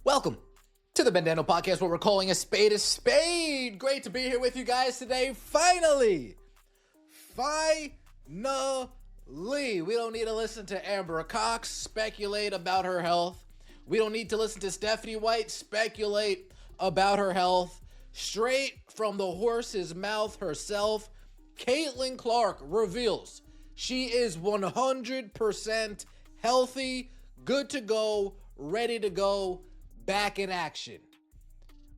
Welcome to the Bandano Podcast, where we're calling a spade a spade. Great to be here with you guys today. Finally, we don't need to listen to Amber Cox speculate about her health. We don't need to listen to Stephanie White speculate about her health. Straight from the horse's mouth herself, Caitlin Clark reveals she is 100% healthy, good to go, ready to go, back in action.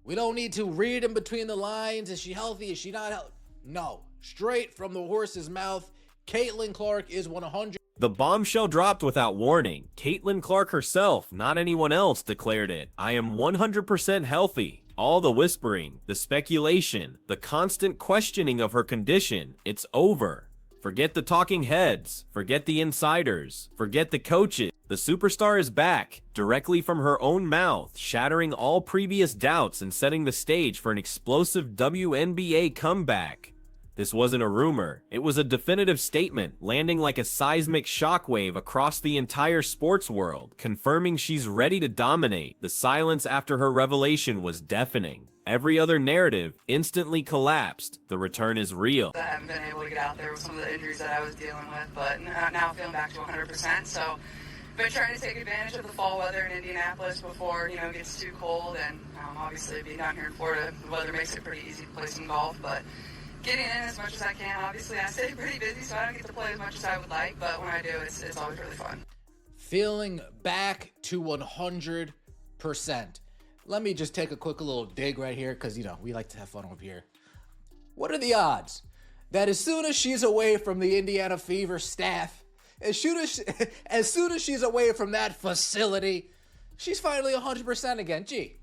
We don't need to read in between the lines. Is she healthy? Is she not healthy? No. Straight from the horse's mouth, Caitlin Clark is 100%. The bombshell dropped without warning. Caitlin Clark herself, not anyone else, declared it. I am 100% healthy. All the whispering, the speculation, the constant questioning of her condition, it's over. Forget the talking heads, forget the insiders, forget the coaches. The superstar is back, directly from her own mouth, shattering all previous doubts and setting the stage for an explosive WNBA comeback. This wasn't a rumor, it was a definitive statement, landing like a seismic shockwave across the entire sports world, confirming she's ready to dominate. The silence after her revelation was deafening. Every other narrative instantly collapsed. The return is real. I haven't been able to get out there with some of the injuries that I was dealing with, but now feeling back to 100%, so been trying to take advantage of the fall weather in Indianapolis before, it gets too cold, and obviously being down here in Florida, the weather makes it pretty easy to play some golf, but getting in as much as I can. Obviously, I stay pretty busy, so I don't get to play as much as I would like, but when I do, it's always really fun. Feeling back to 100%. Let me just take a quick little dig right here, because, we like to have fun over here. What are the odds that as soon as she's away from the Indiana Fever staff, as soon as she's away from that facility, she's finally 100% again? Gee.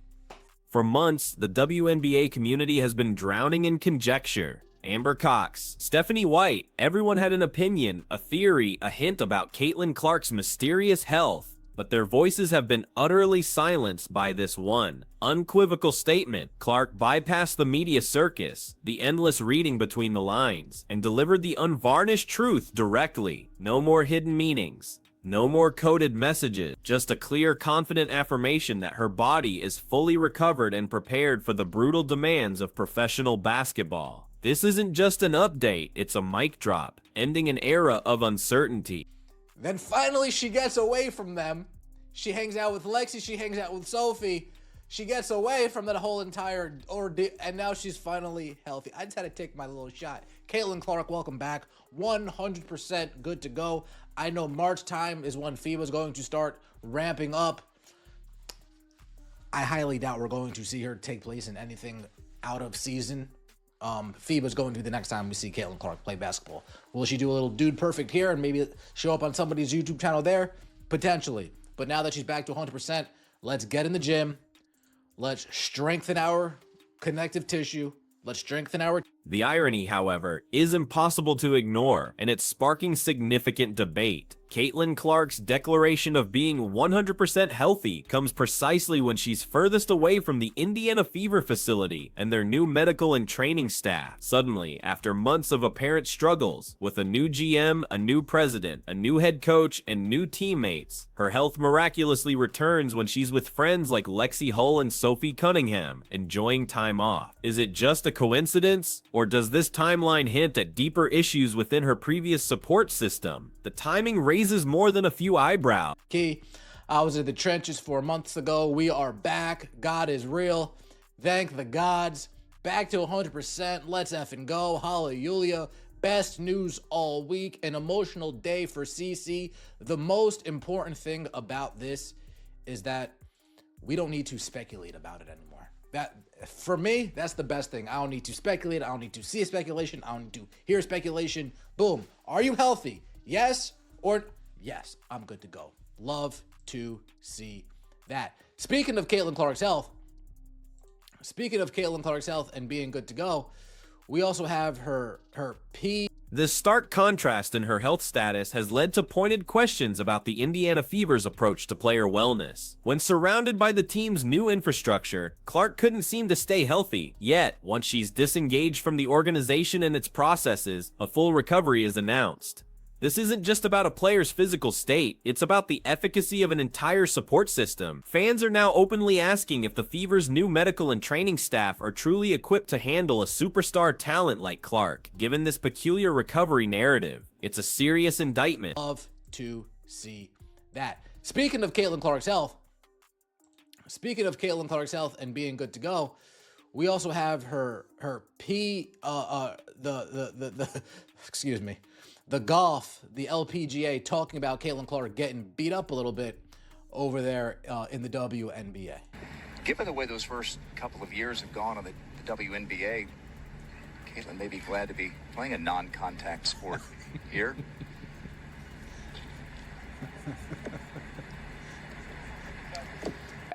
For months, the WNBA community has been drowning in conjecture. Amber Cox, Stephanie White, everyone had an opinion, a theory, a hint about Caitlin Clark's mysterious health. But their voices have been utterly silenced by this one unequivocal statement. Clark bypassed the media circus, the endless reading between the lines, and delivered the unvarnished truth directly. No more hidden meanings. No more coded messages, just a clear, confident affirmation that her body is fully recovered and prepared for the brutal demands of professional basketball. This isn't just an update, it's a mic drop, ending an era of uncertainty. Then finally she gets away from them. She hangs out with Lexi, she hangs out with Sophie. She gets away from that whole entire ordeal, and now she's finally healthy. I just had to take my little shot. Caitlin Clark, welcome back. 100% good to go. I know March time is when FIBA's going to start ramping up. I highly doubt we're going to see her take place in anything out of season. FIBA's going to be the next time we see Caitlin Clark play basketball. Will she do a little dude perfect here and maybe show up on somebody's YouTube channel there? Potentially. But now that she's back to 100%, let's get in the gym. Let's strengthen our connective tissue. Let's strengthen our... The irony, however, is impossible to ignore, and it's sparking significant debate. Caitlin Clark's declaration of being 100% healthy comes precisely when she's furthest away from the Indiana Fever facility and their new medical and training staff. Suddenly, after months of apparent struggles, with a new GM, a new president, a new head coach, and new teammates, her health miraculously returns when she's with friends like Lexi Hull and Sophie Cunningham, enjoying time off. Is it just a coincidence? Or does this timeline hint at deeper issues within her previous support system? The timing raises more than a few eyebrows. I was in the trenches 4 months ago. We are back. God is real. Thank the gods. Back to 100%. Let's effing go. Hallelujah. Best news all week. An emotional day for CC. The most important thing about this is that we don't need to speculate about it anymore. That, for me, that's the best thing. I don't need to speculate. I don't need to see a speculation. I don't need to hear speculation. Boom. Are you healthy? Yes or yes. I'm good to go. Love to see that. Speaking of Caitlin Clark's health and being good to go, we also have her P. This stark contrast in her health status has led to pointed questions about the Indiana Fever's approach to player wellness. When surrounded by the team's new infrastructure, Clark couldn't seem to stay healthy. Yet, once she's disengaged from the organization and its processes, a full recovery is announced. This isn't just about a player's physical state, it's about the efficacy of an entire support system. Fans are now openly asking if the Fever's new medical and training staff are truly equipped to handle a superstar talent like Clark, given this peculiar recovery narrative. It's a serious indictment. Love to see that. Speaking of Caitlin Clark's health and being good to go, we also have her excuse me, the golf, the LPGA talking about Caitlin Clark getting beat up a little bit over there in the WNBA. Given the way those first couple of years have gone on the WNBA, Caitlin may be glad to be playing a non-contact sport here.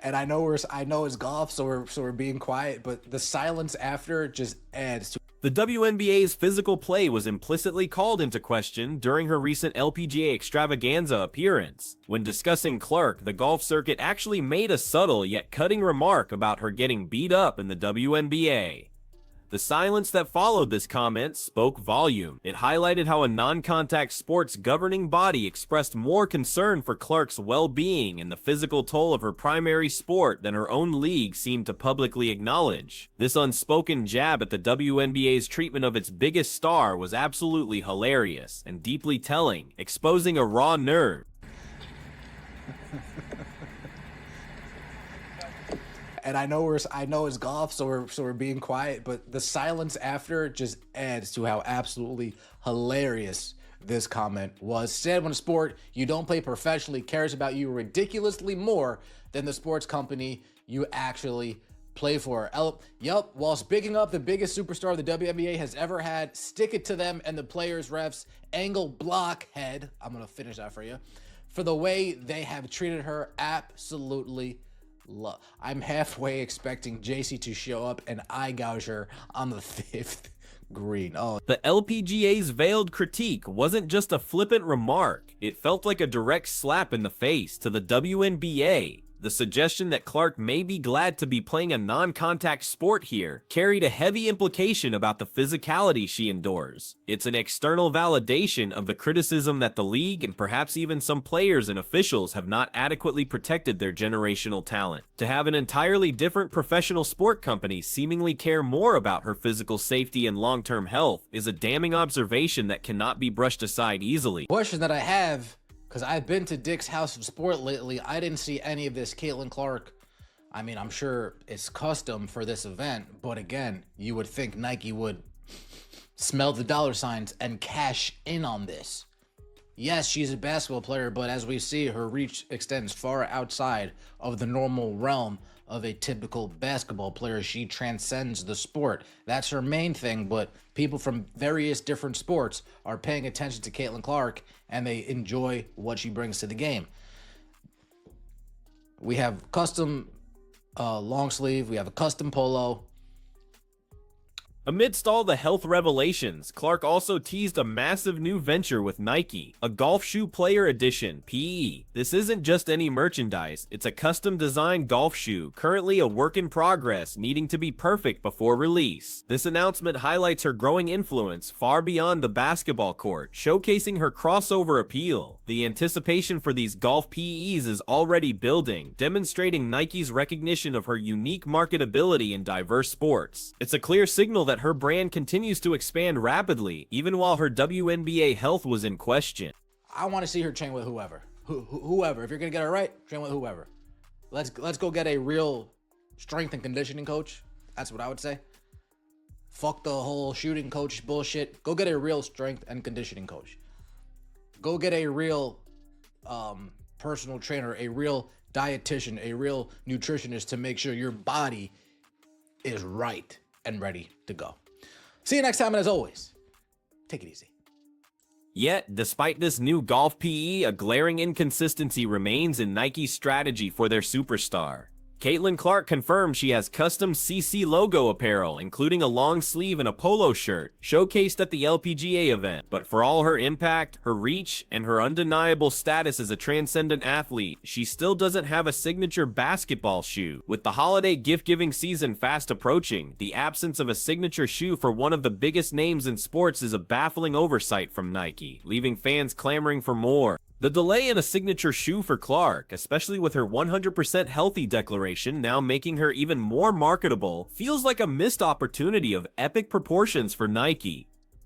And I know it's golf, so we're being quiet, but the silence after just adds to. The WNBA's physical play was implicitly called into question during her recent LPGA extravaganza appearance. When discussing Clark, the golf circuit actually made a subtle yet cutting remark about her getting beat up in the WNBA. The silence that followed this comment spoke volume. It highlighted how a non-contact sports governing body expressed more concern for Clark's well-being and the physical toll of her primary sport than her own league seemed to publicly acknowledge. This unspoken jab at the WNBA's treatment of its biggest star was absolutely hilarious and deeply telling, exposing a raw nerve. And I know it's golf, so we're being quiet, but the silence after just adds to how absolutely hilarious this comment was. Said when a sport you don't play professionally cares about you ridiculously more than the sports company you actually play for. Yup, while speaking up the biggest superstar the WNBA has ever had, stick it to them and the players, refs, angle blockhead, I'm going to finish that for you, for the way they have treated her. Absolutely I'm halfway expecting JC to show up and eye gouge her on the 5th green. Oh, the LPGA's veiled critique wasn't just a flippant remark. It felt like a direct slap in the face to the WNBA. The suggestion that Clark may be glad to be playing a non-contact sport here carried a heavy implication about the physicality she endures. It's an external validation of the criticism that the league and perhaps even some players and officials have not adequately protected their generational talent. To have an entirely different professional sport company seemingly care more about her physical safety and long-term health is a damning observation that cannot be brushed aside easily. Question that I have, because I've been to Dick's House of Sport lately, I didn't see any of this Caitlin Clark. I mean, I'm sure it's custom for this event, but again, you would think Nike would smell the dollar signs and cash in on this. Yes, she's a basketball player, but as we see, her reach extends far outside of the normal realm of a typical basketball player. She transcends the sport. That's her main thing, but people from various different sports are paying attention to Caitlin Clark and they enjoy what she brings to the game. We have custom long sleeve, we have a custom polo. Amidst all the health revelations, Clark also teased a massive new venture with Nike, a golf shoe player edition, PE. This isn't just any merchandise, it's a custom designed golf shoe, currently a work in progress, needing to be perfect before release. This announcement highlights her growing influence far beyond the basketball court, showcasing her crossover appeal. The anticipation for these golf PEs is already building, demonstrating Nike's recognition of her unique marketability in diverse sports. It's a clear signal that her brand continues to expand rapidly, even while her WNBA health was in question. I want to see her train with whoever. Whoever. If you're going to get her right, train with whoever. Let's go get a real strength and conditioning coach. That's what I would say. Fuck the whole shooting coach bullshit. Go get a real strength and conditioning coach. Go get a real personal trainer, a real dietitian, a real nutritionist to make sure your body is right and ready to go. See you next time, and as always, take it easy. Yet, despite this new golf PE, a glaring inconsistency remains in Nike's strategy for their superstar. Caitlin Clark confirmed she has custom CC logo apparel, including a long sleeve and a polo shirt, showcased at the LPGA event. But for all her impact, her reach, and her undeniable status as a transcendent athlete, she still doesn't have a signature basketball shoe. With the holiday gift-giving season fast approaching, the absence of a signature shoe for one of the biggest names in sports is a baffling oversight from Nike, leaving fans clamoring for more. The delay in a signature shoe for Clark, especially with her 100% healthy declaration now making her even more marketable, feels like a missed opportunity of epic proportions for Nike.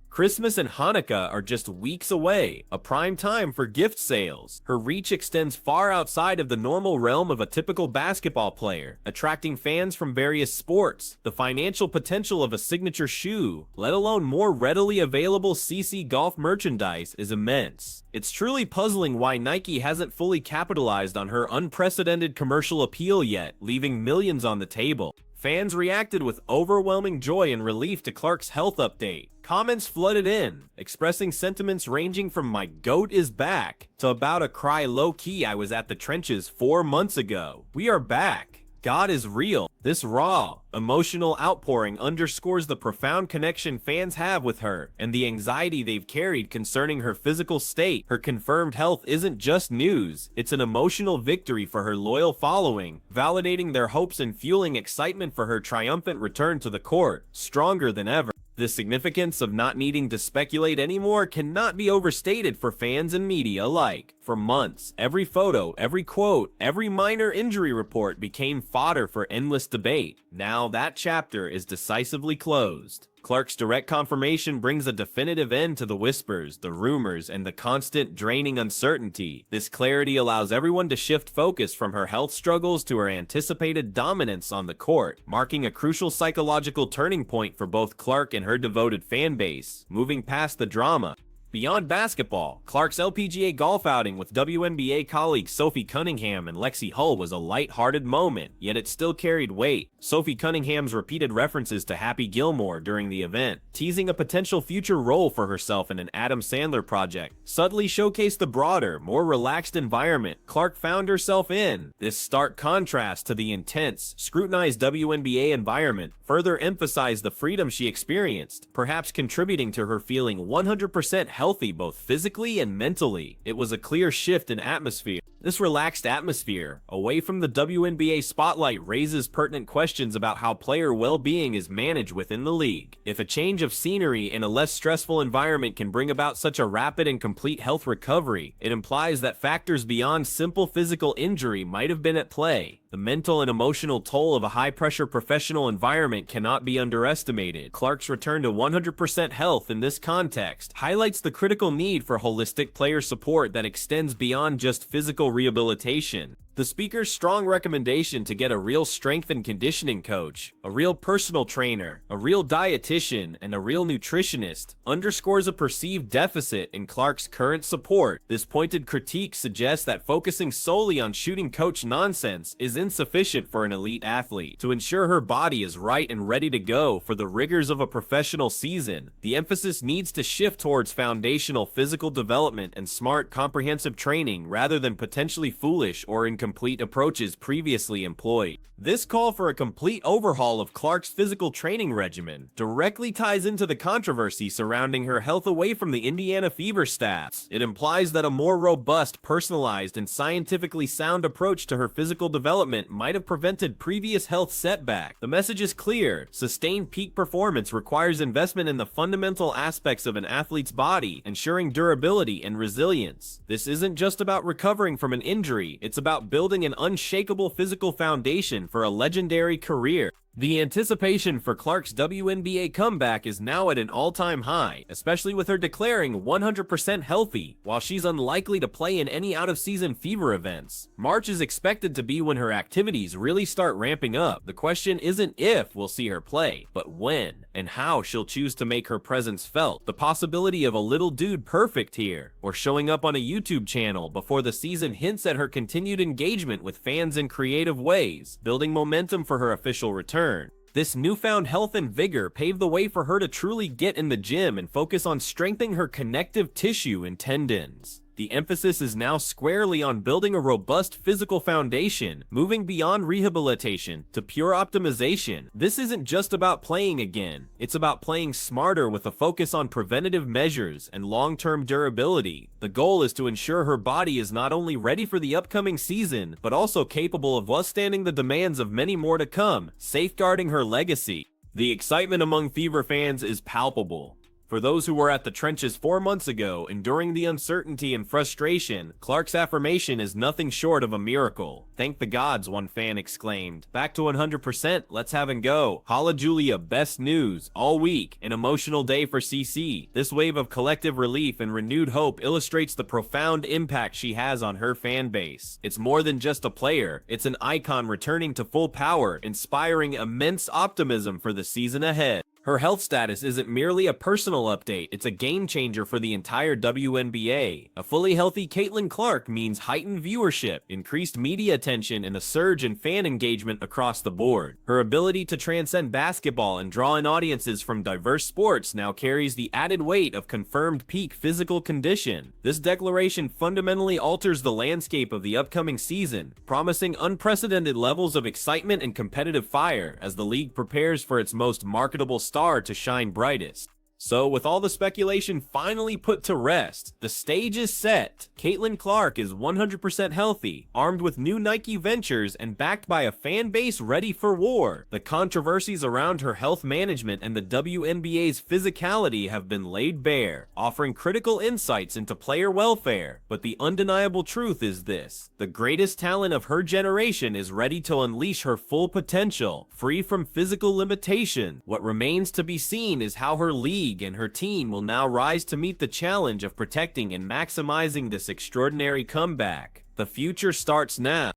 Christmas and Hanukkah are just weeks away, a prime time for gift sales. Her reach extends far outside of the normal realm of a typical basketball player, attracting fans from various sports. The financial potential of a signature shoe, let alone more readily available CC golf merchandise, is immense. It's truly puzzling why Nike hasn't fully capitalized on her unprecedented commercial appeal yet, leaving millions on the table. Fans reacted with overwhelming joy and relief to Clark's health update. Comments flooded in, expressing sentiments ranging from "my GOAT is back" to "about to cry low-key, I was at the trenches 4 months ago. We are back. God is real." This raw, emotional outpouring underscores the profound connection fans have with her and the anxiety they've carried concerning her physical state. Her confirmed health isn't just news, it's an emotional victory for her loyal following, validating their hopes and fueling excitement for her triumphant return to the court, stronger than ever. The significance of not needing to speculate anymore cannot be overstated for fans and media alike. For months, every photo, every quote, every minor injury report became fodder for endless debate. Now that chapter is decisively closed. Clark's direct confirmation brings a definitive end to the whispers, the rumors, and the constant draining uncertainty. This clarity allows everyone to shift focus from her health struggles to her anticipated dominance on the court, marking a crucial psychological turning point for both Clark and her devoted fan base. Moving past the drama, beyond basketball, Clark's LPGA golf outing with WNBA colleagues Sophie Cunningham and Lexi Hull was a light-hearted moment, yet it still carried weight. Sophie Cunningham's repeated references to Happy Gilmore during the event, teasing a potential future role for herself in an Adam Sandler project, subtly showcased the broader, more relaxed environment Clark found herself in. This stark contrast to the intense, scrutinized WNBA environment further emphasized the freedom she experienced, perhaps contributing to her feeling 100% healthy both physically and mentally. It was a clear shift in atmosphere. This relaxed atmosphere, away from the WNBA spotlight, raises pertinent questions about how player well-being is managed within the league. If a change of scenery and a less stressful environment can bring about such a rapid and complete health recovery, it implies that factors beyond simple physical injury might have been at play. The mental and emotional toll of a high-pressure professional environment cannot be underestimated. Clark's return to 100% health in this context highlights the critical need for holistic player support that extends beyond just physical rehabilitation. The speaker's strong recommendation to get a real strength and conditioning coach, a real personal trainer, a real dietitian, and a real nutritionist underscores a perceived deficit in Clark's current support. This pointed critique suggests that focusing solely on shooting coach nonsense is insufficient for an elite athlete. To ensure her body is right and ready to go for the rigors of a professional season, the emphasis needs to shift towards foundational physical development and smart, comprehensive training rather than potentially foolish or incomplete approaches previously employed. This call for a complete overhaul of Clark's physical training regimen directly ties into the controversy surrounding her health away from the Indiana Fever staffs. It implies that a more robust, personalized, and scientifically sound approach to her physical development might have prevented previous health setbacks. The message is clear: sustained peak performance requires investment in the fundamental aspects of an athlete's body, ensuring durability and resilience. This isn't just about recovering from an injury, it's about building an unshakable physical foundation for a legendary career. The anticipation for Clark's WNBA comeback is now at an all-time high, especially with her declaring 100% healthy, while she's unlikely to play in any out-of-season Fever events. March is expected to be when her activities really start ramping up. The question isn't if we'll see her play, but when and how she'll choose to make her presence felt. The possibility of a little dude perfect here, or showing up on a YouTube channel before the season hints at her continued engagement with fans in creative ways, building momentum for her official return. This newfound health and vigor paved the way for her to truly get in the gym and focus on strengthening her connective tissue and tendons. The emphasis is now squarely on building a robust physical foundation, moving beyond rehabilitation to pure optimization. This isn't just about playing again, it's about playing smarter with a focus on preventative measures and long-term durability. The goal is to ensure her body is not only ready for the upcoming season, but also capable of withstanding the demands of many more to come, safeguarding her legacy. The excitement among Fever fans is palpable. For those who were at the trenches 4 months ago, enduring the uncertainty and frustration, Clark's affirmation is nothing short of a miracle. Thank the gods, one fan exclaimed. Back to 100%, let's have and go. Holla Julia, best news all week. An emotional day for CC. This wave of collective relief and renewed hope illustrates the profound impact she has on her fan base. It's more than just a player, it's an icon returning to full power, inspiring immense optimism for the season ahead. Her health status isn't merely a personal update, it's a game changer for the entire WNBA. A fully healthy Caitlin Clark means heightened viewership, increased media attention, and a surge in fan engagement across the board. Her ability to transcend basketball and draw in audiences from diverse sports now carries the added weight of confirmed peak physical condition. This declaration fundamentally alters the landscape of the upcoming season, promising unprecedented levels of excitement and competitive fire as the league prepares for its most marketable star to shine brightest. So, with all the speculation finally put to rest, the stage is set. Caitlin Clark is 100% healthy, armed with new Nike ventures, and backed by a fan base ready for war. The controversies around her health management and the WNBA's physicality have been laid bare, offering critical insights into player welfare. But the undeniable truth is this: the greatest talent of her generation is ready to unleash her full potential, free from physical limitation. What remains to be seen is how her league and her team will now rise to meet the challenge of protecting and maximizing this extraordinary comeback. The future starts now.